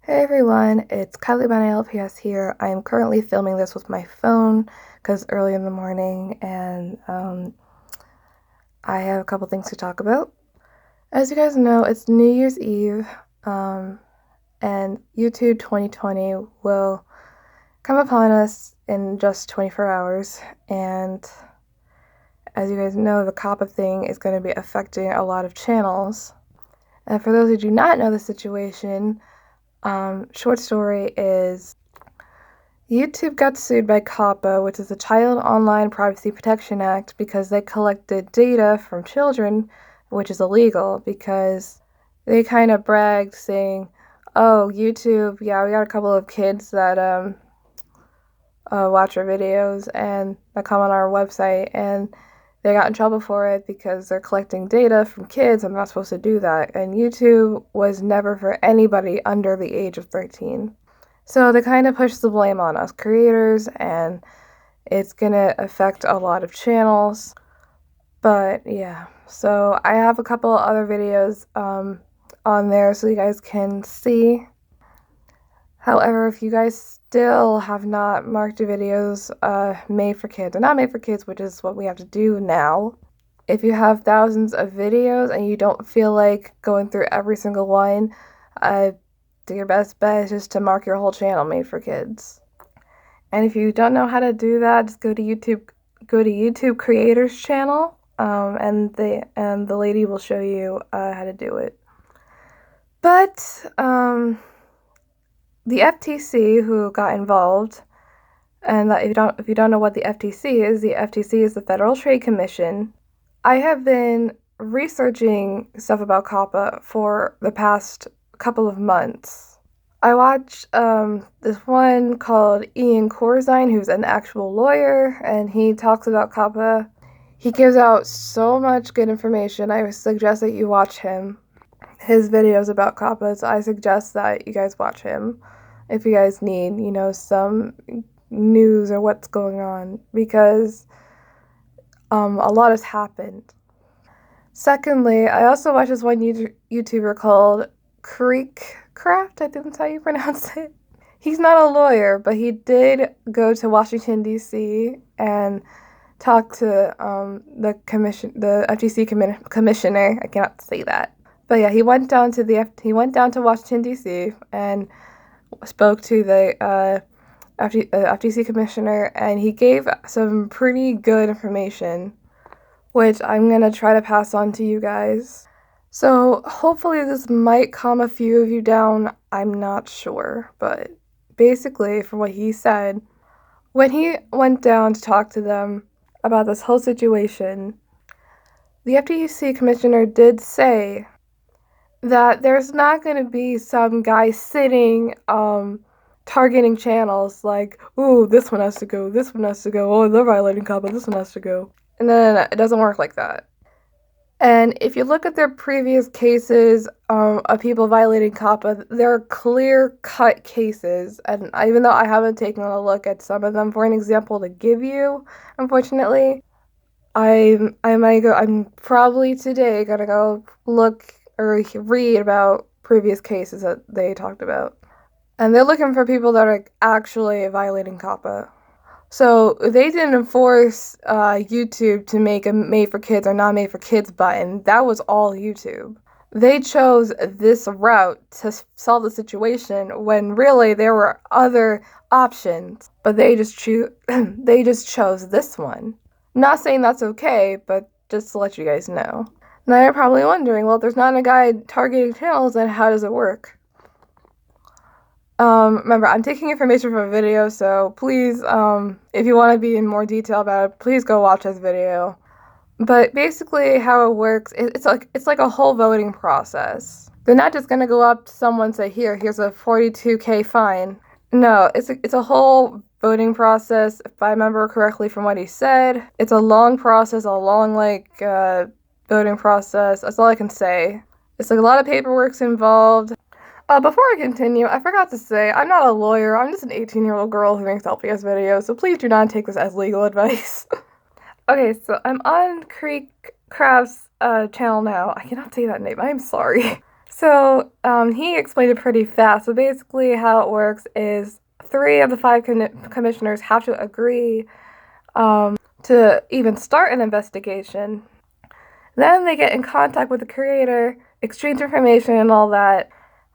Hey everyone, it's Cuddly Bunny LPS here. I am currently filming this with my phone because early in the morning and I have a couple things to talk about. As you guys know, it's New Year's Eve and YouTube 2020 will come upon us in just 24 hours, and as you guys know, the COPPA thing is going to be affecting a lot of channels. And for those who do not know the situation, short story is YouTube got sued by COPPA, which is the Child Online Privacy Protection Act, because they collected data from children, which is illegal because they kind of bragged saying, oh, YouTube, yeah, we got a couple of kids that watch our videos and that come on our website, and they got in trouble for it because they're collecting data from kids and they're not supposed to do that. And YouTube was never for anybody under the age of 13. So they kind of push the blame on us creators, and it's gonna affect a lot of channels. But yeah, so I have a couple other videos on there so you guys can see. However, if you guys still have not marked your videos made for kids or not made for kids, which is what we have to do now, if you have thousands of videos and you don't feel like going through every single one, your best bet is just to mark your whole channel made for kids. And if you don't know how to do that, just go to YouTube Creators channel, and the lady will show you how to do it. But the FTC, who got involved, and that if you don't know what the FTC is the Federal Trade Commission. I have been researching stuff about COPPA for the past couple of months. I watched this one called Ian Corzine, who's an actual lawyer, and he talks about COPPA. He gives out so much good information. I suggest that you watch his videos about COPPA, so I suggest that you guys watch him if you guys need, some news or what's going on, because a lot has happened. Secondly, I also watched this one YouTuber called Creekcraft, I think that's how you pronounce it. He's not a lawyer, but he did go to Washington, D.C. and talk to the FTC commissioner. I cannot say that. But yeah, he went down to Washington, D.C. and spoke to the FTC commissioner, and he gave some pretty good information, which I'm gonna try to pass on to you guys. So hopefully this might calm a few of you down. I'm not sure, but basically, from what he said, when he went down to talk to them about this whole situation, the FTC commissioner did say that there's not going to be some guy sitting targeting channels like, ooh, this one has to go, oh, they're violating COPPA, this one has to go. And then it doesn't work like that. And if you look at their previous cases of people violating COPPA, they're clear-cut cases. And even though I haven't taken a look at some of them for an example to give you, unfortunately, I'm probably today gonna go look or read about previous cases that they talked about. And they're looking for people that are actually violating COPPA. So they didn't force YouTube to make a made for kids or not made for kids button. That was all YouTube. They chose this route to solve the situation when really there were other options, but they just chose this one. Not saying that's okay, but just to let you guys know. Now you're probably wondering, well, if there's not a guy targeting channels, then how does it work? Remember, I'm taking information from a video, so please, if you want to be in more detail about it, please go watch this video. But basically how it works, it's like a whole voting process. They're not just gonna go up to someone and say, here's a $42K fine. No, it's a whole voting process. If I remember correctly from what he said, it's a long process, voting process. That's all I can say. It's like a lot of paperwork's involved. Before I continue, I forgot to say, I'm not a lawyer. I'm just an 18-year-old girl who makes LPS videos, so please do not take this as legal advice. Okay, so I'm on Creekcraft's channel now. I cannot say that name. I'm sorry. So he explained it pretty fast. So basically, how it works is 3 of the 5 commissioners have to agree to even start an investigation. Then they get in contact with the creator, exchange information and all that,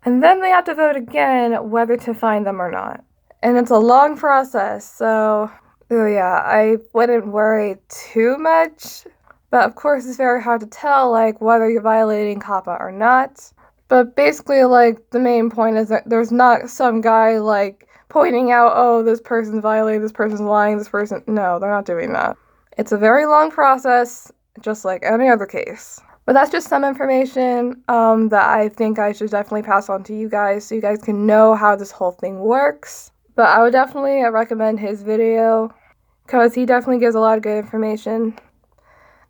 and then they have to vote again whether to fine them or not. And it's a long process, so yeah, I wouldn't worry too much. But of course, it's very hard to tell, like, whether you're violating COPPA or not. But basically, like, the main point is that there's not some guy, like, pointing out, oh, this person's violating, this person's lying, this person... No, they're not doing that. It's a very long process, just like any other case. But that's just some information that I think I should definitely pass on to you guys so you guys can know how this whole thing works. But I would definitely recommend his video because he definitely gives a lot of good information.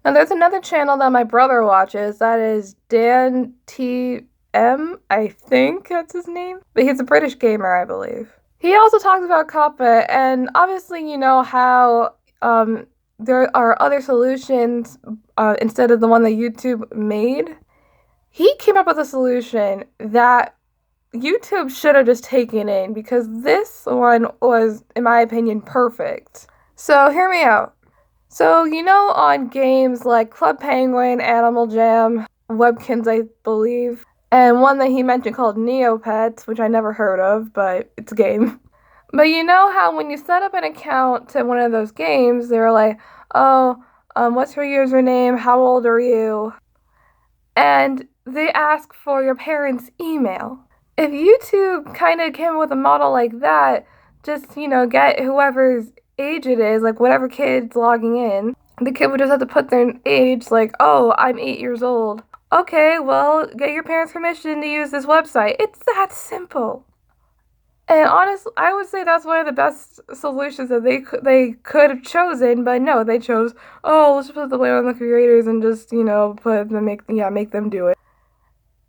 Now there's another channel that my brother watches, that is Dan TM, I think that's his name. But he's a British gamer, I believe. He also talks about COPPA, and obviously you know how there are other solutions instead of the one that YouTube made. He came up with a solution that YouTube should have just taken in because this one was, in my opinion, perfect. So hear me out. So you know on games like Club Penguin, Animal Jam, Webkins I believe, and one that he mentioned called Neopets, which I never heard of, but it's a game. But you know how when you set up an account to one of those games, they're like, oh, what's your username? How old are you? And they ask for your parents' email. If YouTube kind of came with a model like that, just, you know, get whoever's age it is, like whatever kid's logging in, the kid would just have to put their age, like, oh, I'm 8 years old. Okay, well, get your parents' permission to use this website. It's that simple. And honestly, I would say that's one of the best solutions that they could have chosen, but no, they chose, oh, let's put the blame on the creators and just, you know, make them do it.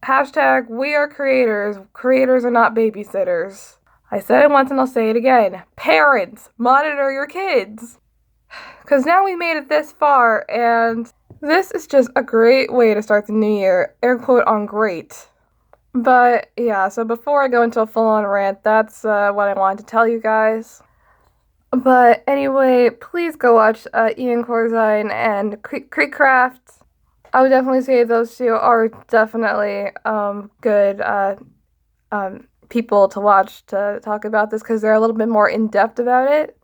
Hashtag, we are creators. Creators are not babysitters. I said it once and I'll say it again. Parents, monitor your kids. Because now we made it this far, and this is just a great way to start the new year. Air quote on great. But yeah, so before I go into a full-on rant, that's what I wanted to tell you guys. But anyway, please go watch Ian Corzine and Creekcraft. I would definitely say those two are definitely good people to watch to talk about this because they're a little bit more in-depth about it.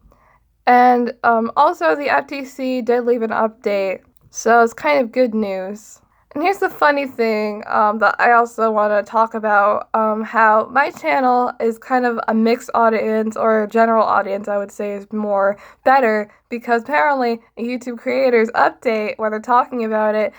And also the FTC did leave an update, so it's kind of good news. And here's the funny thing that I also want to talk about, how my channel is kind of a mixed audience, or a general audience I would say is more better, because apparently a YouTube creators update where they're talking about it,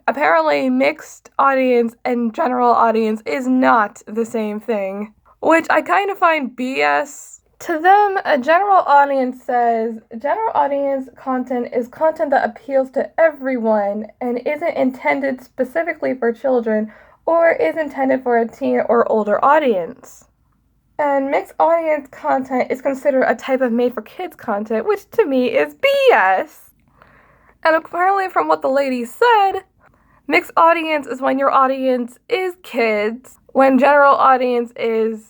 apparently mixed audience and general audience is not the same thing, which I kind of find BS. To them, a general audience says, general audience content is content that appeals to everyone and isn't intended specifically for children or is intended for a teen or older audience. And mixed audience content is considered a type of made-for-kids content, which to me is BS. And apparently from what the lady said, mixed audience is when your audience is kids, when general audience is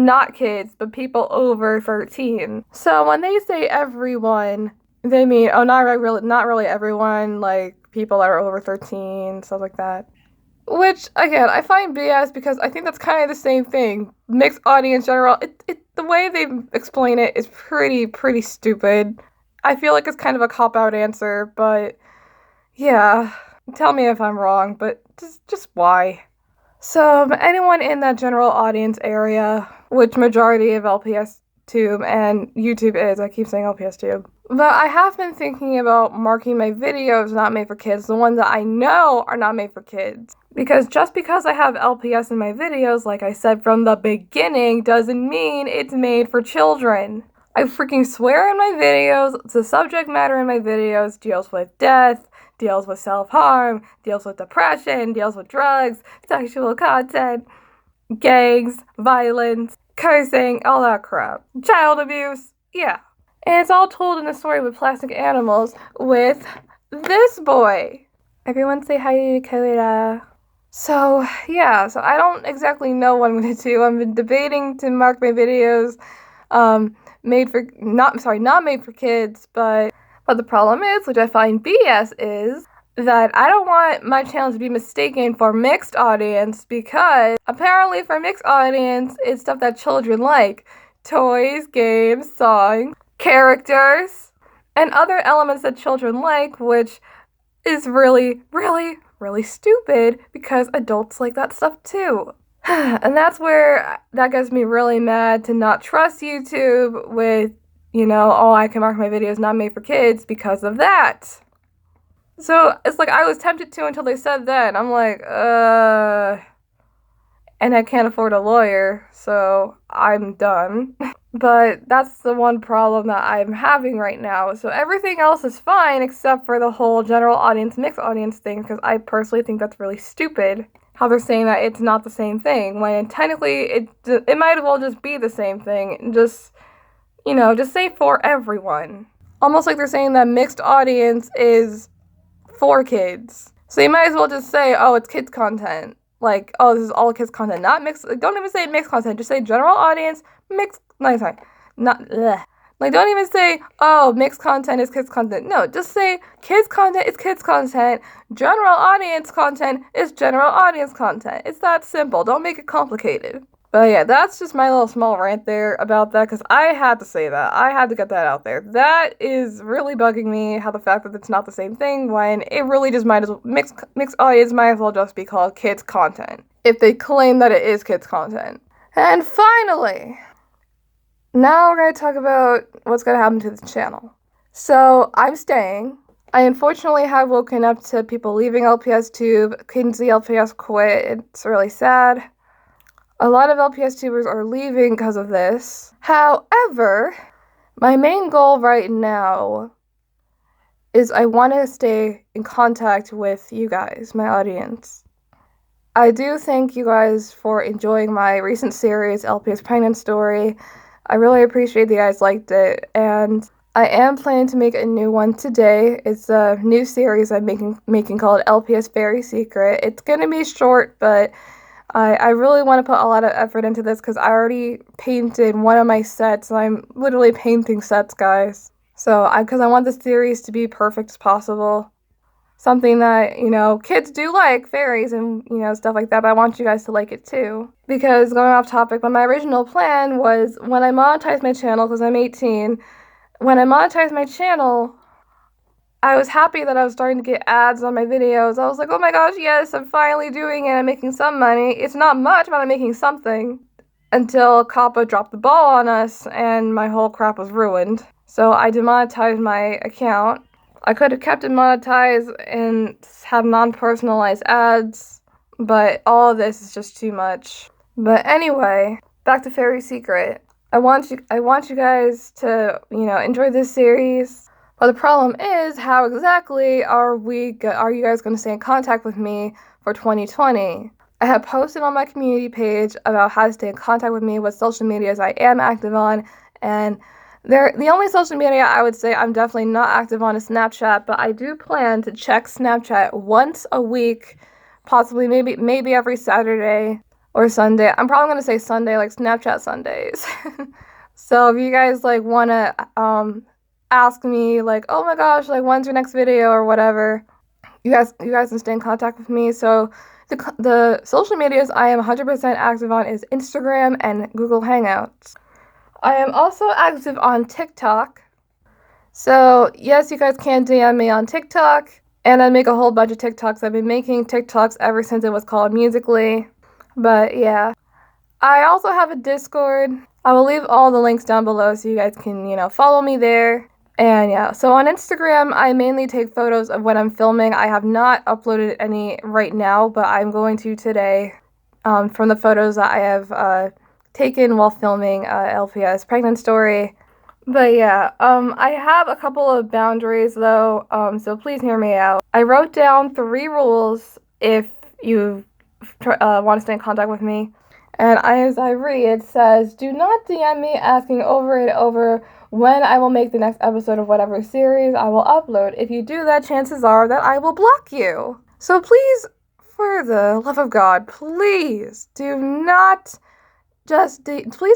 not kids, but people over 13. So when they say everyone, they mean, oh, not really everyone, like people that are over 13, stuff like that. Which, again, I find BS because I think that's kind of the same thing. Mixed audience, general, the way they explain it is pretty stupid. I feel like it's kind of a cop-out answer, but yeah, tell me if I'm wrong, but just why? So anyone in that general audience area, which majority of LPS Tube and YouTube is, I keep saying LPS Tube. But I have been thinking about marking my videos not made for kids, the ones that I know are not made for kids. Because just because I have LPS in my videos, like I said from the beginning, doesn't mean it's made for children. I freaking swear in my videos, the subject matter in my videos deals with death, deals with self-harm, deals with depression, deals with drugs, sexual content, gangs, violence, cursing, all that crap. Child abuse, yeah. And it's all told in a story with plastic animals with this boy. Everyone say hi to Dakota. So yeah, so I don't exactly know what I'm gonna do. I've been debating to mark my videos not made for kids, but the problem is, which I find BS, is that I don't want my channel to be mistaken for mixed audience, because apparently for mixed audience it's stuff that children like. Toys, games, songs, characters, and other elements that children like, which is really, really, really stupid because adults like that stuff too. And that's where that gets me really mad to not trust YouTube with, oh, I can mark my videos not made for kids because of that. So it's like I was tempted to until they said that, and I'm like, and I can't afford a lawyer, so I'm done. But that's the one problem that I'm having right now. So everything else is fine except for the whole general audience, mixed audience thing, because I personally think that's really stupid. How they're saying that it's not the same thing, when technically it might as well just be the same thing. Just say for everyone. Almost like they're saying that mixed audience is for kids. So you might as well just say, oh, it's kids content. Like, oh, this is all kids content, not mixed. Don't even say mixed content. Just say general audience, mixed. No, sorry, not. Ugh. Like, don't even say, oh, mixed content is kids content. No, just say kids content is kids content. General audience content is general audience content. It's that simple. Don't make it complicated. But yeah, that's just my little small rant there about that, because I had to say that. I had to get that out there. That is really bugging me, how the fact that it's not the same thing, when it really just might as well, mixed audience might as well just be called kids content, if they claim that it is kids content. And finally, now we're going to talk about what's going to happen to the channel. So, I'm staying. I unfortunately have woken up to people leaving LPS Tube. Kinsey LPS quit. It's really sad. A lot of LPS tubers are leaving because of this. However, my main goal right now is I want to stay in contact with you guys, my audience. I do thank you guys for enjoying my recent series, LPS Pregnant Story. I really appreciate you guys liked it, and I am planning to make a new one today. It's a new series I'm making called LPS Very Secret. It's gonna be short, but I really want to put a lot of effort into this because I already painted one of my sets. I'm literally painting sets, guys. So, because I want the series to be perfect as possible. Something that, kids do like, fairies and, stuff like that, but I want you guys to like it too. Because, going off topic, but my original plan was when I monetize my channel, because I'm 18, when I monetize my channel, I was happy that I was starting to get ads on my videos. I was like, oh my gosh, yes, I'm finally doing it. I'm making some money. It's not much, but I'm making something. Until COPPA dropped the ball on us and my whole crap was ruined. So I demonetized my account. I could have kept it monetized and have non-personalized ads, but all of this is just too much. But anyway, back to Fairy Secret. I want you guys to, enjoy this series. But the problem is, how exactly are you guys going to stay in contact with me for 2020? I have posted on my community page about how to stay in contact with me, what social medias I am active on, and the only social media I would say I'm definitely not active on is Snapchat, but I do plan to check Snapchat once a week, possibly maybe every Saturday or Sunday. I'm probably going to say Sunday, like Snapchat Sundays. So if you guys want to ask me oh my gosh, when's your next video or whatever, you guys can stay in contact with me. So the social medias I am 100% active on is Instagram and Google Hangouts. I am also active on TikTok. So yes, you guys can DM me on TikTok, and I make a whole bunch of TikToks. I've been making TikToks ever since it was called Musical.ly. But yeah, I also have a Discord. I will leave all the links down below so you guys can, follow me there. And yeah, so on Instagram, I mainly take photos of when I'm filming. I have not uploaded any right now, but I'm going to today, from the photos that I have taken while filming LPS Pregnant Story. But yeah, I have a couple of boundaries though, so please hear me out. I wrote down 3 rules if you want to stay in contact with me. And as I read, it says, do not DM me asking over and over when I will make the next episode of whatever series I will upload. If you do that, chances are that I will block you. So please, for the love of God, please do not please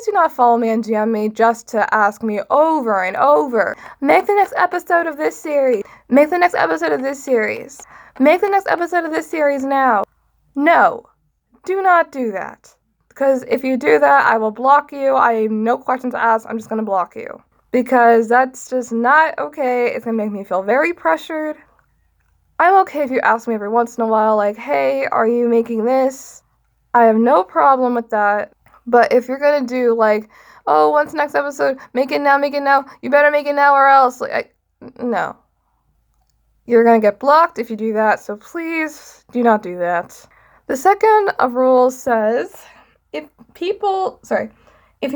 do not follow me and DM me just to ask me over and over. Make the next episode of this series. Make the next episode of this series. Make the next episode of this series now. No, do not do that. Because if you do that, I will block you. I have no questions to ask. I'm just going to block you. Because that's just not okay. It's going to make me feel very pressured. I'm okay if you ask me every once in a while, like, hey, are you making this? I have no problem with that. But if you're gonna do like, oh, when's the next episode? Make it now, you better make it now or else. Like, no. You're gonna get blocked if you do that, so please do not do that. The second rule says, if you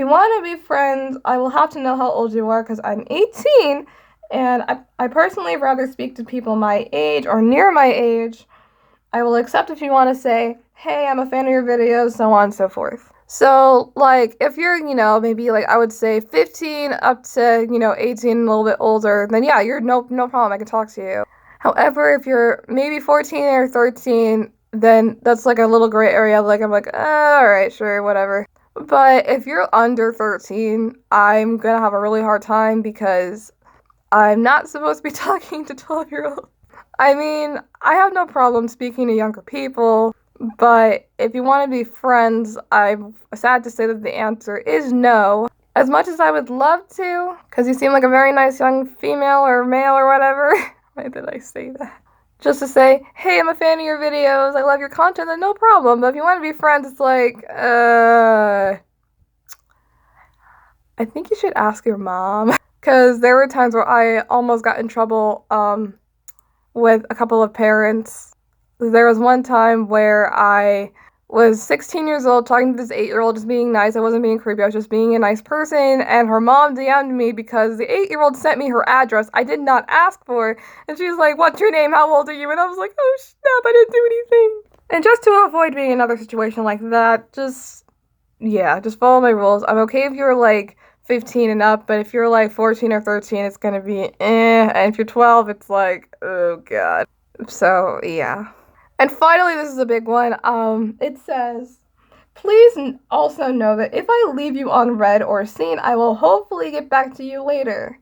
want to be friends, I will have to know how old you are because I'm 18. And I personally rather speak to people my age or near my age. I will accept if you want to say, hey, I'm a fan of your videos, so on and so forth. So, like, if you're, maybe, like, I would say 15 up to, 18, a little bit older, then yeah, you're no problem, I can talk to you. However, if you're maybe 14 or 13, then that's, like, a little gray area, like, I'm like, alright, sure, whatever. But if you're under 13, I'm gonna have a really hard time because I'm not supposed to be talking to 12-year-olds. I mean, I have no problem speaking to younger people, but if you want to be friends, I'm sad to say that the answer is no. As much as I would love to, because you seem like a very nice young female or male or whatever. Why did I say that? Just to say, hey, I'm a fan of your videos, I love your content, then no problem. But if you want to be friends, it's like, I think you should ask your mom. Because there were times where I almost got in trouble with a couple of parents. There was one time where I was 16 years old talking to this 8-year-old, just being nice. I wasn't being creepy, I was just being a nice person, and her mom DM'd me because the 8-year-old sent me her address I did not ask for, and she was like, what's your name, how old are you? And I was like, oh snap, I didn't do anything. And just to avoid being in another situation like that, just follow my rules. I'm okay if you're like 15 and up, but if you're like 14 or 13, it's gonna be and if you're 12, it's like, oh god. So, yeah. And finally, this is a big one. It says, please also know that if I leave you on read or seen, I will hopefully get back to you later.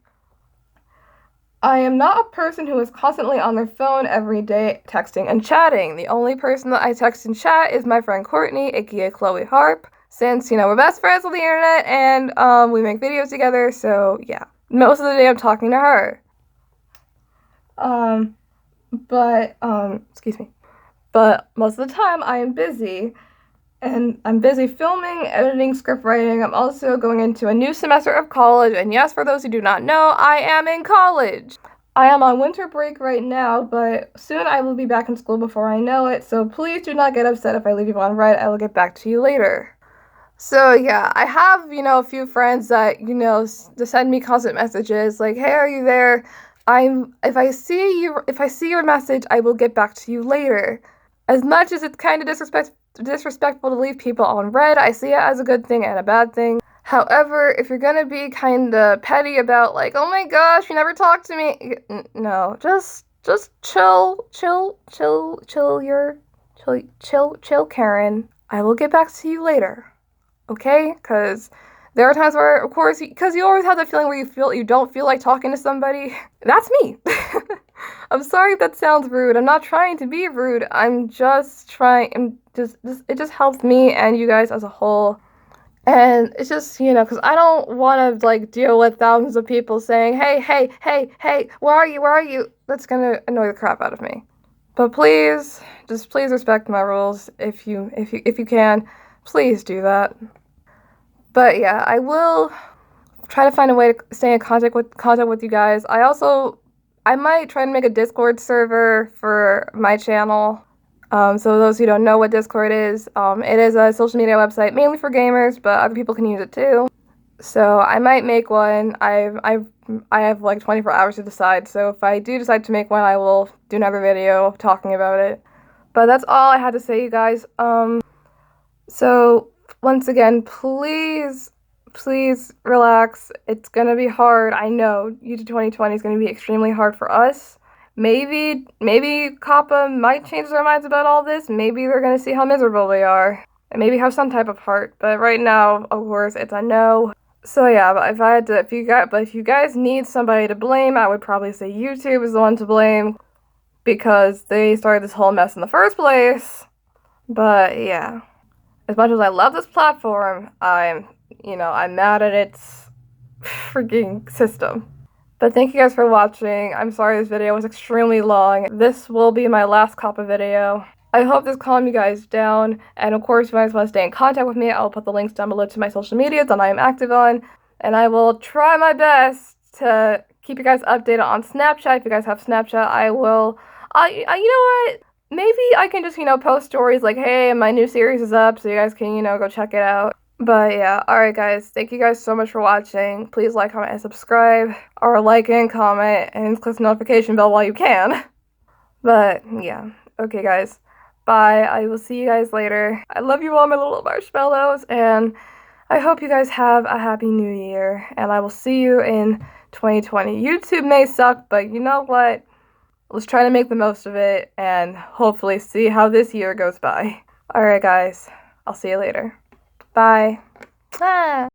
I am not a person who is constantly on their phone every day texting and chatting. The only person that I text and chat is my friend Courtney, aka Chloe Harp. Since, we're best friends on the internet and we make videos together, so yeah. Most of the day I'm talking to her. But most of the time I am busy. And I'm busy filming, editing, script writing. I'm also going into a new semester of college. And yes, for those who do not know, I am in college. I am on winter break right now, but soon I will be back in school before I know it. So please do not get upset if I leave you on read. I will get back to you later. So yeah, I have, a few friends that, send me constant messages like, hey, are you there? If I see your message, I will get back to you later. As much as it's kind of disrespectful to leave people on read, I see it as a good thing and a bad thing. However, if you're gonna be kind of petty about like, oh my gosh, you never talked to me, no, just chill, Karen. I will get back to you later. Okay? Because there are times where, of course, because you always have that feeling where you don't feel like talking to somebody. That's me. I'm sorry if that sounds rude. I'm not trying to be rude. I'm just trying, it just helps me and you guys as a whole. And it's just, because I don't want to, like, deal with thousands of people saying, hey, where are you? That's gonna annoy the crap out of me. But please respect my rules if you can. Please do that. But yeah, I will try to find a way to stay in contact with you guys. I might try to make a Discord server for my channel. So those who don't know what Discord is, it is a social media website mainly for gamers, but other people can use it too. So I might make one. I have like 24 hours to decide. So if I do decide to make one, I will do another video talking about it. But that's all I had to say, you guys. So once again, please relax. It's gonna be hard. I know YouTube 2020 is gonna be extremely hard for us. maybe COPPA might change their minds about all this. Maybe they're gonna see how miserable we are, and maybe have some type of heart. But right now, of course, it's a no. So yeah, but if you guys need somebody to blame, I would probably say YouTube is the one to blame because they started this whole mess in the first place. But yeah, as much as I love this platform, I'm mad at its freaking system. But thank you guys for watching. I'm sorry this video was extremely long. This will be my last COPPA video. I hope this calmed you guys down, and of course, if you guys want to stay in contact with me, I'll put the links down below to my social medias that I am active on, and I will try my best to keep you guys updated on Snapchat. If you guys have Snapchat, I will, you know what, maybe I can just, post stories like, hey, my new series is up, so you guys can, go check it out. But yeah, alright guys, thank you guys so much for watching. Please like, comment, and subscribe, or like and comment, and click the notification bell while you can. But yeah, okay guys. Bye. I will see you guys later. I love you all, my little marshmallows, and I hope you guys have a happy new year, and I will see you in 2020. YouTube may suck, but you know what? Let's try to make the most of it, and hopefully see how this year goes by. Alright guys, I'll see you later. Bye. Ah.